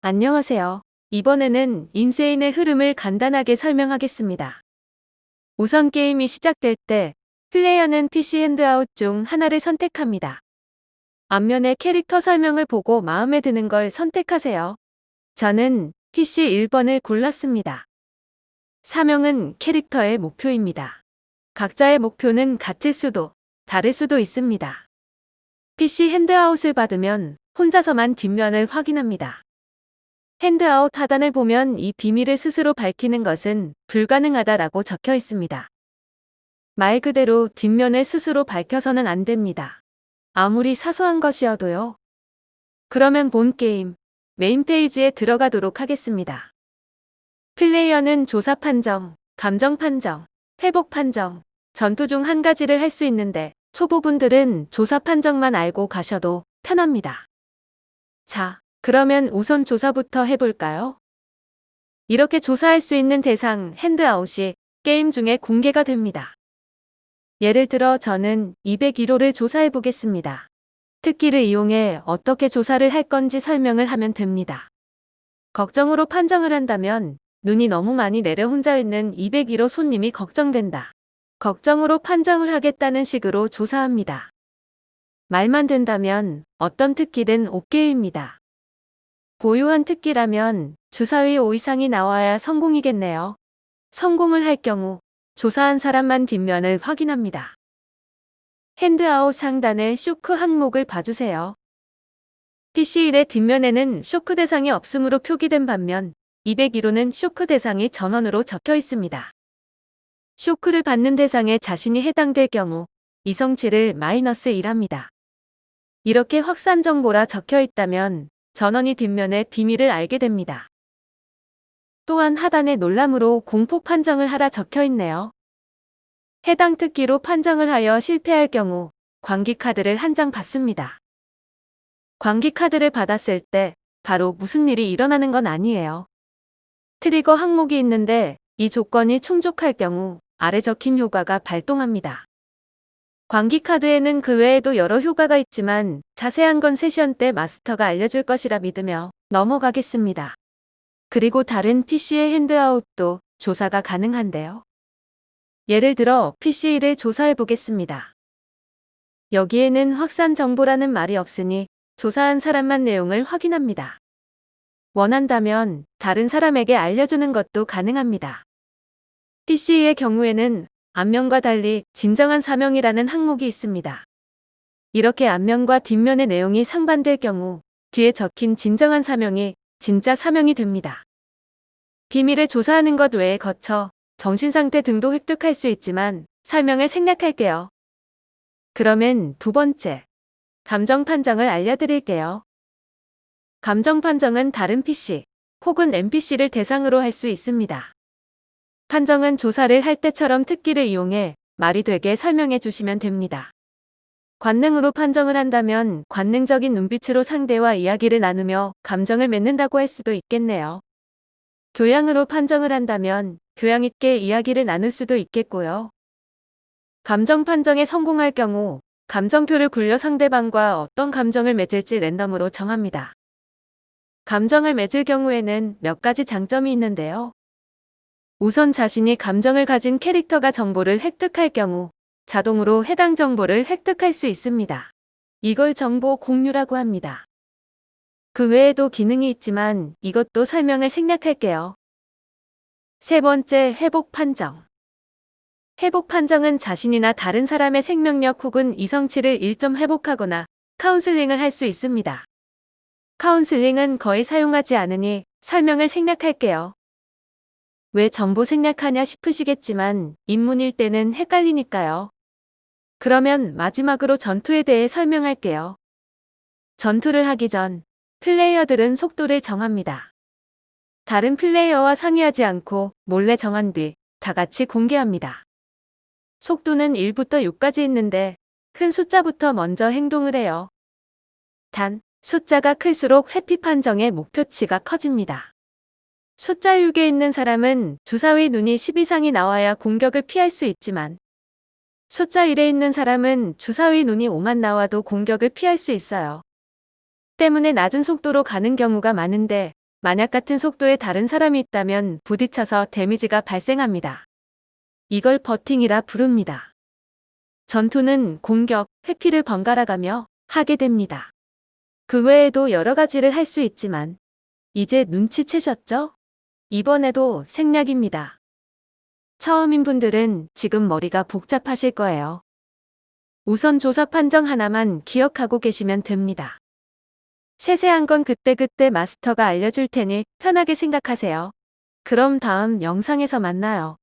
안녕하세요. 이번에는 인세인의 흐름을 간단하게 설명하겠습니다. 우선 게임이 시작될 때 플레이어는 PC 핸드아웃 중 하나를 선택합니다. 앞면의 캐릭터 설명을 보고 마음에 드는 걸 선택하세요. 저는 PC 1번을 골랐습니다. 사명은 캐릭터의 목표입니다. 각자의 목표는 같을 수도 다를 수도 있습니다. PC 핸드아웃을 받으면 혼자서만 뒷면을 확인합니다. 핸드아웃 하단을 보면 이 비밀을 스스로 밝히는 것은 불가능하다라고 적혀 있습니다. 말 그대로 뒷면을 스스로 밝혀서는 안 됩니다. 아무리 사소한 것이어도요. 그러면 본 게임 메인 페이지에 들어가도록 하겠습니다. 플레이어는 조사 판정, 감정 판정, 회복 판정, 전투 중 한 가지를 할 수 있는데 초보분들은 조사 판정만 알고 가셔도 편합니다. 자, 그러면 우선 조사부터 해볼까요? 이렇게 조사할 수 있는 대상 핸드아웃이 게임 중에 공개가 됩니다. 예를 들어 저는 201호를 조사해 보겠습니다. 특기를 이용해 어떻게 조사를 할 건지 설명을 하면 됩니다. 걱정으로 판정을 한다면 눈이 너무 많이 내려 혼자 있는 201호 손님이 걱정된다. 걱정으로 판정을 하겠다는 식으로 조사합니다. 말만 된다면 어떤 특기든 OK입니다. 보유한 특기라면 주사위 5 이상이 나와야 성공이겠네요. 성공을 할 경우 조사한 사람만 뒷면을 확인합니다. 핸드아웃 상단의 쇼크 항목을 봐주세요. PC1의 뒷면에는 쇼크 대상이 없으므로 표기된 반면 201호는 쇼크 대상이 전원으로 적혀 있습니다. 쇼크를 받는 대상에 자신이 해당될 경우 이성치를 -1합니다. 이렇게 확산 정보라 적혀 있다면 전원이 뒷면의 비밀을 알게 됩니다. 또한 하단에 놀람으로 공포 판정을 하라 적혀 있네요. 해당 특기로 판정을 하여 실패할 경우 광기 카드를 한 장 받습니다. 광기 카드를 받았을 때 바로 무슨 일이 일어나는 건 아니에요. 트리거 항목이 있는데 이 조건이 충족할 경우 아래 적힌 효과가 발동합니다. 광기 카드에는 그 외에도 여러 효과가 있지만 자세한 건 세션 때 마스터가 알려줄 것이라 믿으며 넘어가겠습니다. 그리고 다른 PC의 핸드아웃도 조사가 가능한데요. 예를 들어 PC1을 조사해 보겠습니다. 여기에는 확산 정보라는 말이 없으니 조사한 사람만 내용을 확인합니다. 원한다면 다른 사람에게 알려주는 것도 가능합니다. PC의 경우에는 앞면과 달리 진정한 사명이라는 항목이 있습니다. 이렇게 앞면과 뒷면의 내용이 상반될 경우 뒤에 적힌 진정한 사명이 진짜 사명이 됩니다. 비밀을 조사하는 것 외에 거쳐 정신상태 등도 획득할 수 있지만 설명을 생략할게요. 그러면 두 번째, 감정 판정을 알려드릴게요. 감정 판정은 다른 PC 혹은 NPC를 대상으로 할 수 있습니다. 판정은 조사를 할 때처럼 특기를 이용해 말이 되게 설명해 주시면 됩니다. 관능으로 판정을 한다면 관능적인 눈빛으로 상대와 이야기를 나누며 감정을 맺는다고 할 수도 있겠네요. 교양으로 판정을 한다면 교양 있게 이야기를 나눌 수도 있겠고요. 감정 판정에 성공할 경우 감정표를 굴려 상대방과 어떤 감정을 맺을지 랜덤으로 정합니다. 감정을 맺을 경우에는 몇 가지 장점이 있는데요. 우선 자신이 감정을 가진 캐릭터가 정보를 획득할 경우 자동으로 해당 정보를 획득할 수 있습니다. 이걸 정보 공유라고 합니다. 그 외에도 기능이 있지만 이것도 설명을 생략할게요. 세 번째, 회복 판정. 회복 판정은 자신이나 다른 사람의 생명력 혹은 이성치를 1점 회복하거나 카운슬링을 할 수 있습니다. 카운슬링은 거의 사용하지 않으니 설명을 생략할게요. 왜 전부 생략하냐 싶으시겠지만 입문일 때는 헷갈리니까요. 그러면 마지막으로 전투에 대해 설명할게요. 전투를 하기 전 플레이어들은 속도를 정합니다. 다른 플레이어와 상의하지 않고 몰래 정한 뒤 다 같이 공개합니다. 속도는 1부터 6까지 있는데 큰 숫자부터 먼저 행동을 해요. 단, 숫자가 클수록 회피 판정의 목표치가 커집니다. 숫자 6에 있는 사람은 주사위 눈이 10 이상이 나와야 공격을 피할 수 있지만 숫자 1에 있는 사람은 주사위 눈이 5만 나와도 공격을 피할 수 있어요. 때문에 낮은 속도로 가는 경우가 많은데 만약 같은 속도의 다른 사람이 있다면 부딪혀서 데미지가 발생합니다. 이걸 버팅이라 부릅니다. 전투는 공격, 회피를 번갈아가며 하게 됩니다. 그 외에도 여러 가지를 할 수 있지만 이제 눈치채셨죠? 이번에도 생략입니다. 처음인 분들은 지금 머리가 복잡하실 거예요. 우선 조사 판정 하나만 기억하고 계시면 됩니다. 세세한 건 그때그때 마스터가 알려줄 테니 편하게 생각하세요. 그럼 다음 영상에서 만나요.